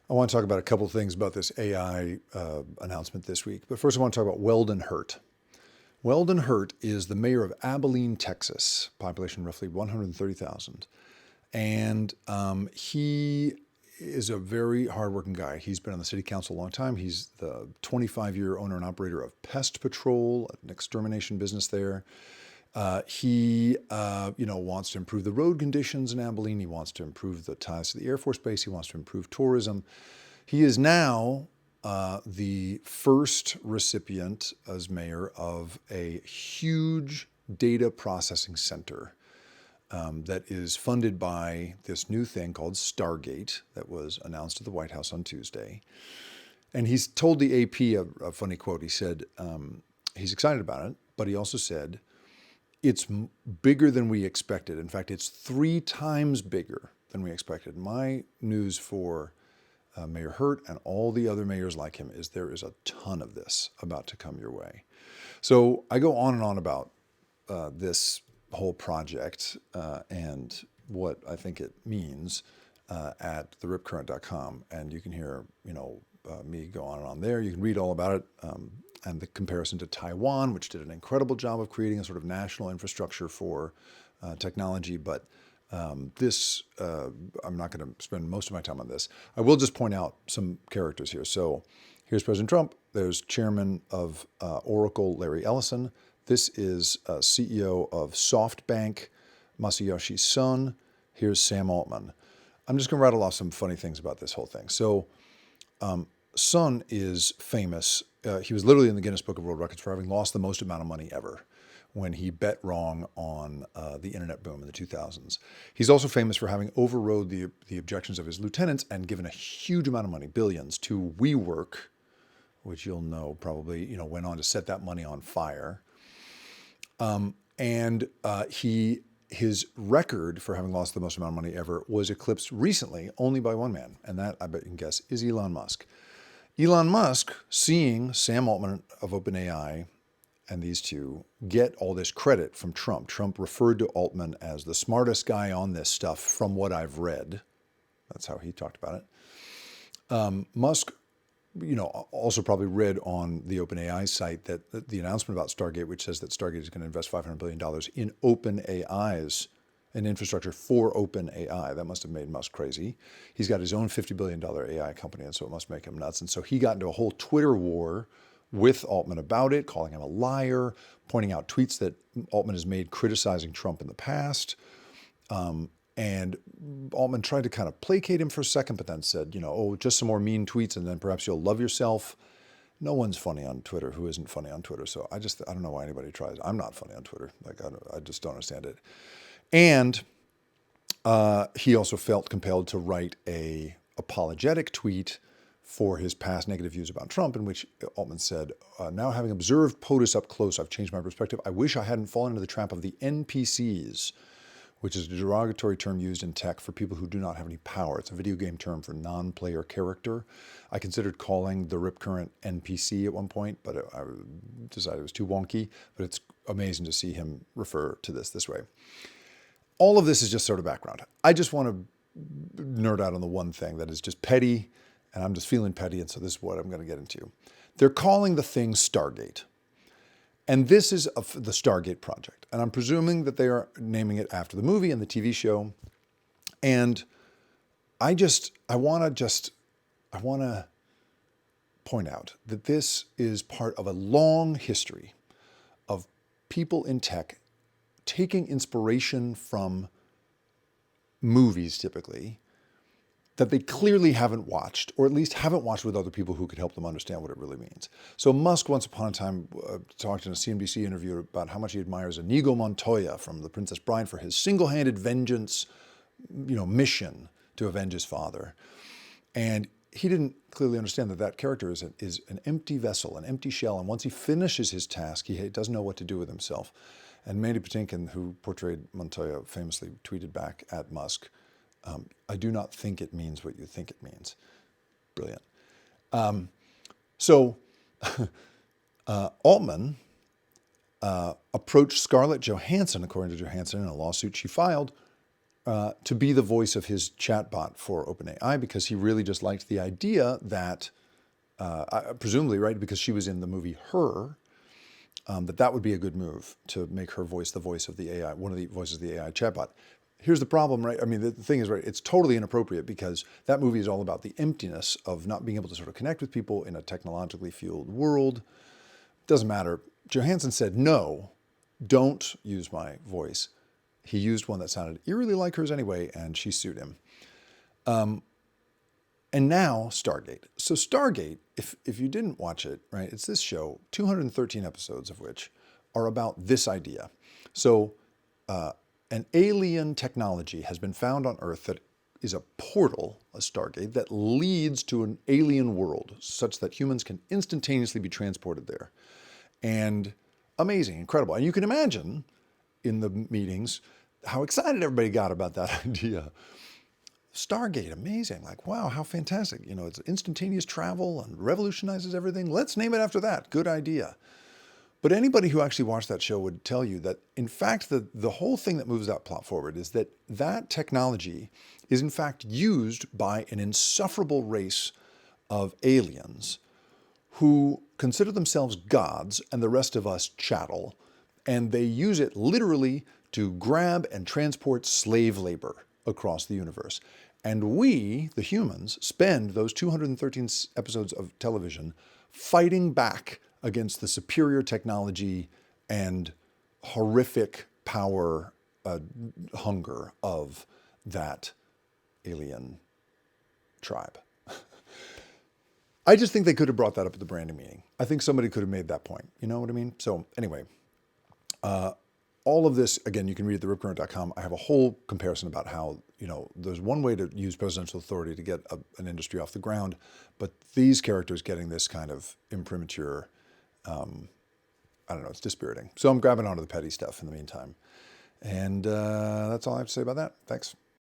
I want to talk about a couple of things about this AI announcement this week. But first, I want to talk about Weldon Hurt. Weldon Hurt is the mayor of Abilene, Texas, population roughly 130,000. And he is a very hardworking guy. He's been on the city council a long time. He's the 25-year owner and operator of Pest Patrol, an extermination business there. He wants to improve the road conditions in Abilene. He wants to improve the ties to the Air Force Base. He wants to improve tourism. He is now the first recipient as mayor of a huge data processing center that is funded by this new thing called Stargate that was announced at the White House on Tuesday. And he's told the AP a funny quote. He said he's excited about it, but he also said, it's bigger than we expected. In fact, it's 3 times bigger than we expected. My news for Mayor Hurt and all the other mayors like him is there is a ton of this about to come your way. So I go on and on about this whole project and what I think it means at theripcurrent.com. And you can hear, me go on and on there. You can read all about it. And the comparison to Taiwan, which did an incredible job of creating a sort of national infrastructure for technology. But I'm not going to spend most of my time on this. I will just point out some characters here. So here's President Trump. There's Chairman of Oracle, Larry Ellison. This is CEO of SoftBank, Masayoshi Son. Here's Sam Altman. I'm just going to rattle off some funny things about this whole thing. So Son is famous. He was literally in the Guinness Book of World Records for having lost the most amount of money ever when he bet wrong on the internet boom in the 2000s. He's also famous for having overrode the objections of his lieutenants and given a huge amount of money, billions, to WeWork, which you'll know probably, went on to set that money on fire. His record for having lost the most amount of money ever was eclipsed recently only by one man, and that, I bet you can guess, is Elon Musk. Elon Musk, seeing Sam Altman of OpenAI and these two get all this credit from Trump. Trump referred to Altman as the smartest guy on this stuff from what I've read. That's how he talked about it. Musk, also probably read on the OpenAI site that the announcement about Stargate, which says that Stargate is going to invest $500 billion in OpenAI's an infrastructure for OpenAI. That must have made Musk crazy. He's got his own $50 billion AI company, and so it must make him nuts. And so he got into a whole Twitter war with Altman about it, calling him a liar, pointing out tweets that Altman has made criticizing Trump in the past. And Altman tried to kind of placate him for a second, but then said, just some more mean tweets and then perhaps you'll love yourself. No one's funny on Twitter who isn't funny on Twitter. So I don't know why anybody tries. I'm not funny on Twitter. I just don't understand it. And he also felt compelled to write a apologetic tweet for his past negative views about Trump, in which Altman said, now having observed POTUS up close, I've changed my perspective. I wish I hadn't fallen into the trap of the NPCs, which is a derogatory term used in tech for people who do not have any power. It's a video game term for non-player character. I considered calling the Rip Current NPC at one point, but I decided it was too wonky. But it's amazing to see him refer to this way. All of this is just sort of background. I just want to nerd out on the one thing that is just petty, and I'm just feeling petty, and so this is what I'm going to get into. They're calling the thing Stargate. And this is the Stargate project. And I'm presuming that they are naming it after the movie and the TV show. And I want to point out that this is part of a long history of people in tech taking inspiration from movies, typically, that they clearly haven't watched, or at least haven't watched with other people who could help them understand what it really means. So Musk, once upon a time, talked in a CNBC interview about how much he admires Inigo Montoya from The Princess Bride for his single-handed vengeance, mission to avenge his father. And he didn't clearly understand that character is an empty vessel, an empty shell. And once he finishes his task, he doesn't know what to do with himself. And Mandy Patinkin, who portrayed Montoya, famously tweeted back at Musk, I do not think it means what you think it means. Brilliant. Altman approached Scarlett Johansson, according to Johansson, in a lawsuit she filed, to be the voice of his chatbot for OpenAI because he really just liked the idea that, presumably, right, because she was in the movie Her, that would be a good move to make her voice the voice of the AI, one of the voices of the AI chatbot. Here's the problem, right? I mean, the thing is, right, it's totally inappropriate because that movie is all about the emptiness of not being able to sort of connect with people in a technologically fueled world. Doesn't matter. Johansson said, no, don't use my voice. He used one that sounded eerily like hers anyway, and she sued him. And now Stargate. So Stargate, if you didn't watch it, right, it's this show, 213 episodes of which are about this idea. So an alien technology has been found on Earth that is a portal, a Stargate, that leads to an alien world such that humans can instantaneously be transported there. And amazing, incredible. And you can imagine in the meetings how excited everybody got about that idea. Stargate, amazing. Like, wow, how fantastic. You know, it's instantaneous travel and revolutionizes everything. Let's name it after that. Good idea. But anybody who actually watched that show would tell you that, in fact, the whole thing that moves that plot forward is that that technology is, in fact, used by an insufferable race of aliens who consider themselves gods and the rest of us chattel, and they use it literally to grab and transport slave labor across the universe. And we, the humans, spend those 213 episodes of television fighting back against the superior technology and horrific power hunger of that alien tribe. I just think they could have brought that up at the branding meeting. I think somebody could have made that point. You know what I mean? So anyway, all of this, again, you can read at theripcurrent.com. I have a whole comparison about how, you know, there's one way to use presidential authority to get an industry off the ground, but these characters getting this kind of imprimatur, I don't know, it's dispiriting. So I'm grabbing onto the petty stuff in the meantime. And that's all I have to say about that. Thanks.